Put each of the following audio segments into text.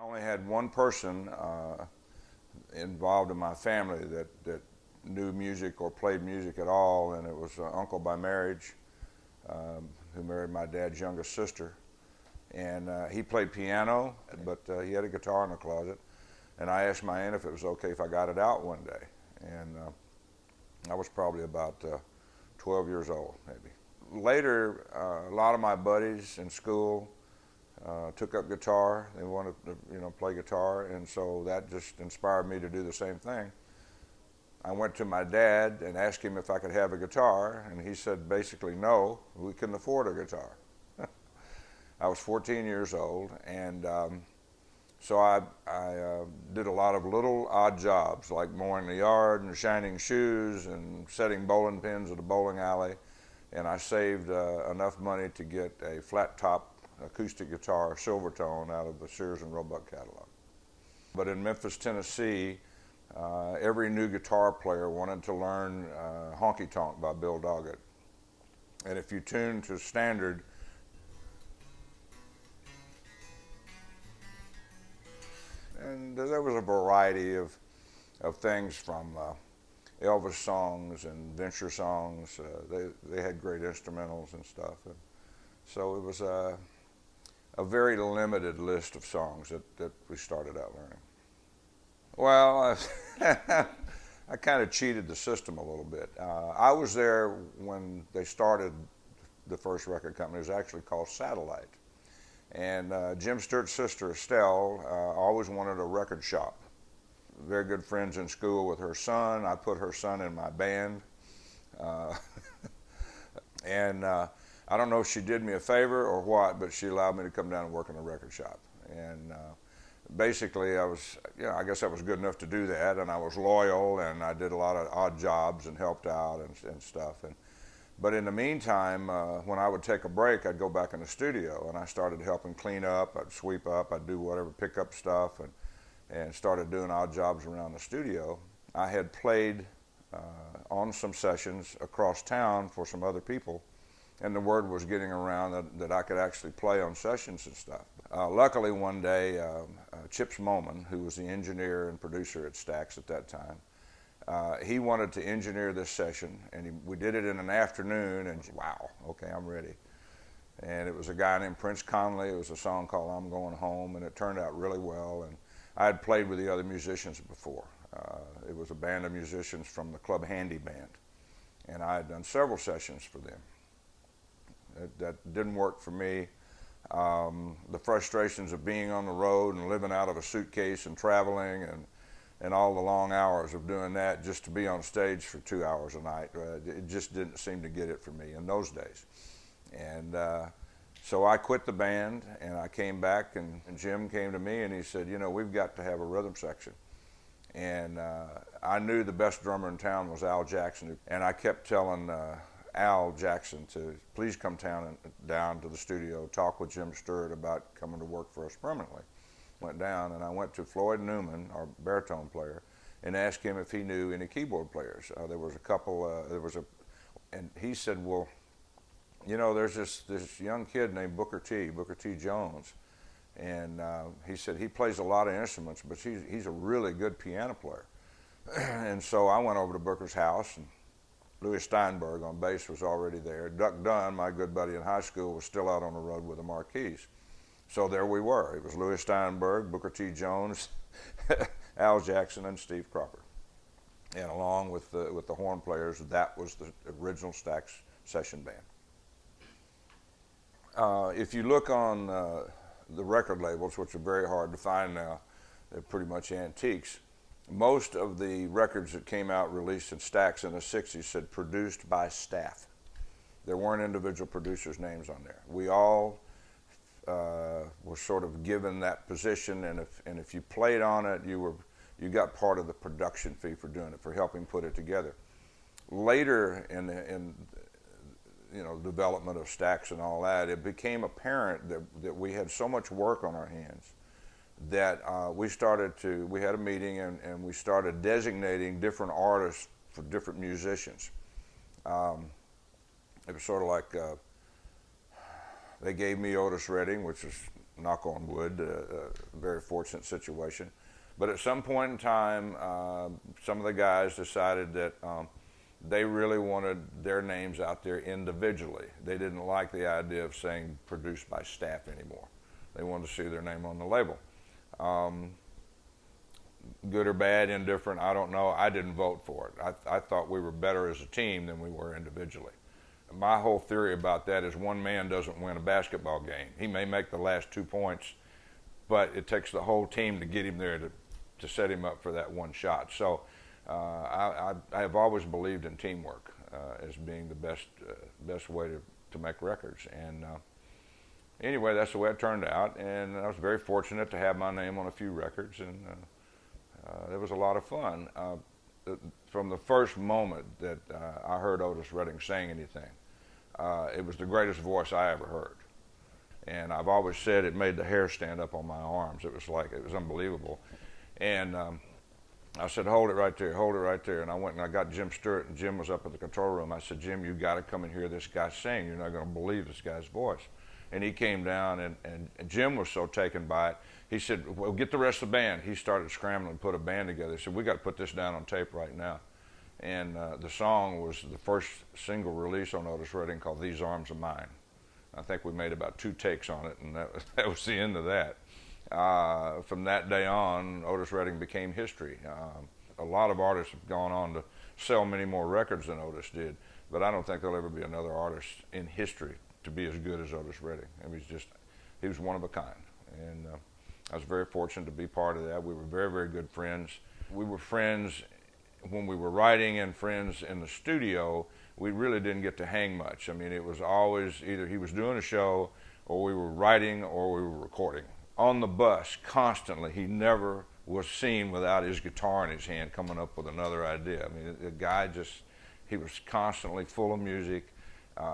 I only had one person involved in my family that knew music or played music at all, and it was an uncle by marriage who married my dad's youngest sister. And he played piano, but he had a guitar in the closet. And I asked my aunt if it was okay if I got it out one day. And I was probably about 12 years old, maybe. Later, a lot of my buddies in school took up guitar. They wanted to, play guitar, and so that just inspired me to do the same thing. I went to my dad and asked him if I could have a guitar, and he said basically no, we couldn't afford a guitar. I was 14 years old, and so I did a lot of little odd jobs, like mowing the yard and shining shoes and setting bowling pins at a bowling alley, and I saved enough money to get a flat top acoustic guitar, Silvertone, out of the Sears and Roebuck catalog. But in Memphis, Tennessee, every new guitar player wanted to learn Honky Tonk by Bill Doggett. And if you tune to standard, and there was a variety of things from Elvis songs and Venture songs. They had great instrumentals and stuff. And so it was a very limited list of songs that we started out learning. Well, I kind of cheated the system a little bit. I was there when they started the first record company. It was actually called Satellite. And Jim Stewart's sister, Estelle, always wanted a record shop. Very good friends in school with her son. I put her son in my band. And I don't know if she did me a favor or what, but she allowed me to come down and work in a record shop. And basically, I guess I was good enough to do that, and I was loyal, and I did a lot of odd jobs and helped out and stuff. But in the meantime, when I would take a break, I'd go back in the studio, and I started helping clean up. I'd sweep up. I'd do whatever, pick up stuff, and started doing odd jobs around the studio. I had played on some sessions across town for some other people, and the word was getting around that I could actually play on sessions and stuff. Luckily, one day, Chips Moman, who was the engineer and producer at Stax at that time, he wanted to engineer this session, and we did it in an afternoon, and wow, okay, I'm ready. And it was a guy named Prince Conley. It was a song called I'm Going Home, and it turned out really well. And I had played with the other musicians before. It was a band of musicians from the Club Handy Band, and I had done several sessions for them. That didn't work for me. The frustrations of being on the road and living out of a suitcase and traveling and all the long hours of doing that just to be on stage for 2 hours a night, it just didn't seem to get it for me in those days. And so I quit the band, and I came back, and Jim came to me and he said, we've got to have a rhythm section. And I knew the best drummer in town was Al Jackson, and I kept telling Al Jackson to please come down to the studio, talk with Jim Stewart about coming to work for us permanently. Went down, and I went to Floyd Newman, our baritone player, and asked him if he knew any keyboard players. There was a couple, and he said, well, there's this young kid named Booker T Jones, and he said he plays a lot of instruments, but he's a really good piano player. And so I went over to Booker's house, and Louis Steinberg on bass was already there. Duck Dunn, my good buddy in high school, was still out on the road with the Marquis. So there we were. It was Louis Steinberg, Booker T Jones, Al Jackson, and Steve Cropper. And along with the horn players, that was the original Stax session band. If you look on the record labels, which are very hard to find now, they're pretty much antiques. Most of the records that came out released in Stax in the 60s said produced by staff. There weren't individual producers' names on there. We all were sort of given that position, and if you played on it, you got part of the production fee for doing it, for helping put it together. Later in development of Stax and all that, it became apparent that we had so much work on our hands that we had a meeting and we started designating different artists for different musicians. It was sort of like they gave me Otis Redding, which is knock on wood, a very fortunate situation. But at some point in time, some of the guys decided that they really wanted their names out there individually. They didn't like the idea of saying produced by Staff anymore. They wanted to see their name on the label. Good or bad, indifferent, I don't know. I didn't vote for it. I thought we were better as a team than we were individually. My whole theory about that is one man doesn't win a basketball game. He may make the last 2 points, but it takes the whole team to get him there to set him up for that one shot. So I have always believed in teamwork as being the best way to make records. And anyway, that's the way it turned out. And I was very fortunate to have my name on a few records, and it was a lot of fun. From the first moment that I heard Otis Redding sing anything, it was the greatest voice I ever heard. And I've always said it made the hair stand up on my arms. It was unbelievable. And I said, hold it right there, hold it right there. And I went and I got Jim Stewart, and Jim was up in the control room. I said, Jim, you got to come and hear this guy sing. You're not going to believe this guy's voice. And he came down, and Jim was so taken by it. He said, well, get the rest of the band. He started scrambling to put a band together. He said, we got to put this down on tape right now. And the song was the first single release on Otis Redding called These Arms Are Mine. I think we made about 2 takes on it, and that was the end of that. From that day on, Otis Redding became history. A lot of artists have gone on to sell many more records than Otis did, but I don't think there'll ever be another artist in history to be as good as Otis Redding. I mean, he was one of a kind. And I was very fortunate to be part of that. We were very, very good friends. We were friends when we were writing and friends in the studio. We really didn't get to hang much. I mean, it was always either he was doing a show or we were writing or we were recording. On the bus, constantly, he never was seen without his guitar in his hand coming up with another idea. I mean, the guy he was constantly full of music.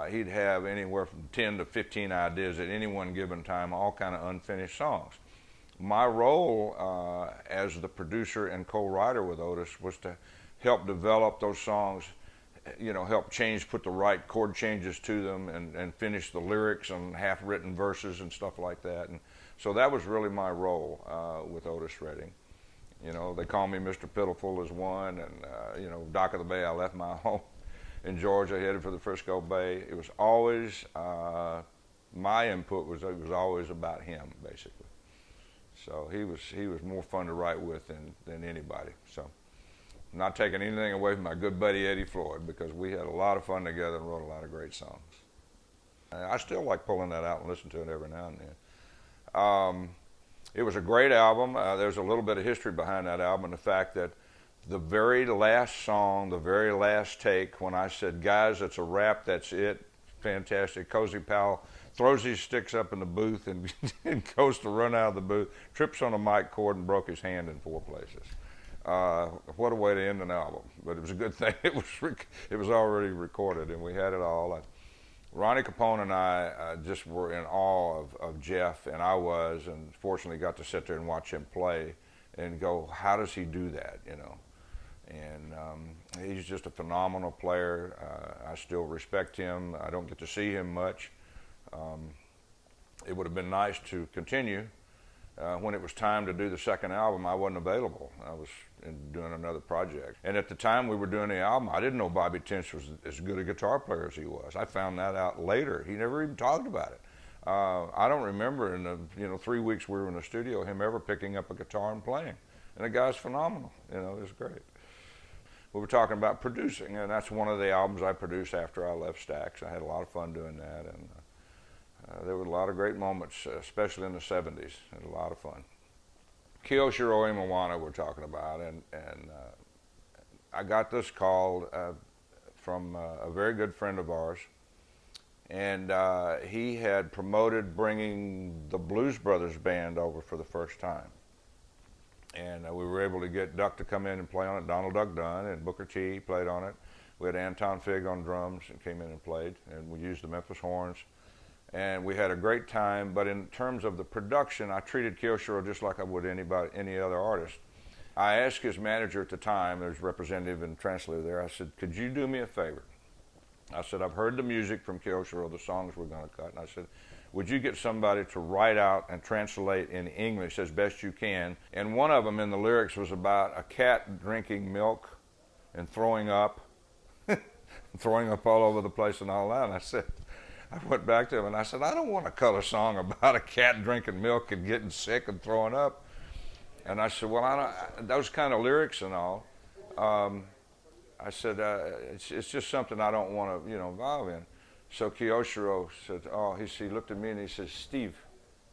He'd have anywhere from 10 to 15 ideas at any one given time, all kind of unfinished songs. My role as the producer and co-writer with Otis was to help develop those songs, you know, help put the right chord changes to them and finish the lyrics and half-written verses and stuff like that. And so that was really my role with Otis Redding. You know, they call me Mr. Pitiful as one, and, you know, Dock of the Bay, I left my home in Georgia, headed for the Frisco Bay. It was always, my input was, it was always about him, basically. So he was more fun to write with than anybody. So I'm not taking anything away from my good buddy Eddie Floyd, because we had a lot of fun together and wrote a lot of great songs. I still like pulling that out and listening to it every now and then. It was a great album. There's a little bit of history behind that album, the fact that the very last song, the very last take, when I said, guys, it's a wrap, that's it, fantastic, Cozy Powell throws his sticks up in the booth and, and goes to run out of the booth, trips on a mic cord and broke his hand in 4 places. What a way to end an album. But it was a good thing it was already recorded, and we had it all. Ronnie Capone and I just were in awe of Jeff, and I was, and fortunately got to sit there and watch him play and go, how does he do that, you know? And he's just a phenomenal player. I still respect him. I don't get to see him much. It would have been nice to continue. When it was time to do the second album, I wasn't available. I was doing another project. And at the time we were doing the album, I didn't know Bobby Tinch was as good a guitar player as he was. I found that out later. He never even talked about it. I don't remember in the 3 weeks we were in the studio him ever picking up a guitar and playing. And the guy's phenomenal. You know, it was great. We were talking about producing, and that's one of the albums I produced after I left Stax. I had a lot of fun doing that, and there were a lot of great moments, especially in the 70s. It was a lot of fun. Kiyoshiro Imawana we're talking about, and I got this call from a very good friend of ours, and he had promoted bringing the Brothers Band over for the first time. And we were able to get Duck to come in and play on it. Donald Duck Dunn and Booker T played on it. We had Anton Fig on drums and came in and played. And we used the Memphis horns. And we had a great time. But in terms of the production, I treated Kiyoshiro just like I would any other artist. I asked his manager at the time, there's a representative and translator there, I said, could you do me a favor? I said, I've heard the music from Kiyoshiro, the songs we're going to cut. And I said, would you get somebody to write out and translate in English as best you can? And one of them in the lyrics was about a cat drinking milk and throwing up, throwing up all over the place and all that. And I went back to him and I said, I don't want to cut a song about a cat drinking milk and getting sick and throwing up. And I said, well, those kind of lyrics and all, I said, it's just something I don't want to, involve in. So Kiyoshiro said, he looked at me and he said, Steve,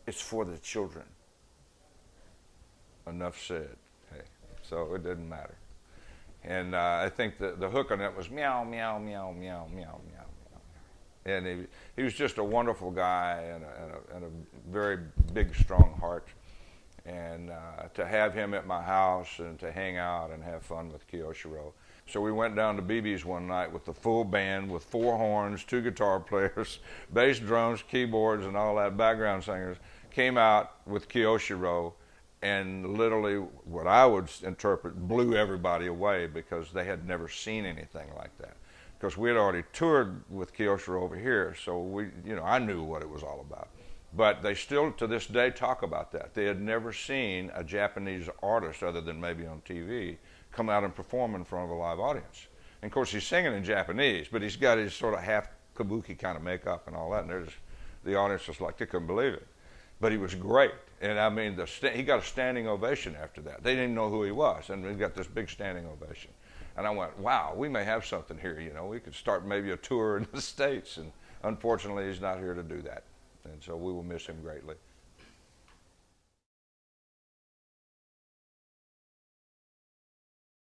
it's for the children. Enough said. Hey, so it didn't matter. And I think the hook on it was meow, meow, meow, meow, meow, meow, meow. And he was just a wonderful guy and a very big, strong heart. And to have him at my house and to hang out and have fun with Kiyoshiro. So we went down to BB's one night with the full band with 4 horns, 2 guitar players, bass, drums, keyboards, and all that, background singers. Came out with Kiyoshiro and literally what I would interpret blew everybody away because they had never seen anything like that. Because we had already toured with Kiyoshiro over here, so I knew what it was all about. But they still, to this day, talk about that. They had never seen a Japanese artist, other than maybe on TV, come out and perform in front of a live audience. And of course, he's singing in Japanese, but he's got his sort of half kabuki kind of makeup and all that, and the audience was like, they couldn't believe it. But he was great. And I mean, he got a standing ovation after that. They didn't know who he was, and we got this big standing ovation. And I went, wow, we may have something here, we could start maybe a tour in the States. And unfortunately, he's not here to do that. And so we will miss him greatly.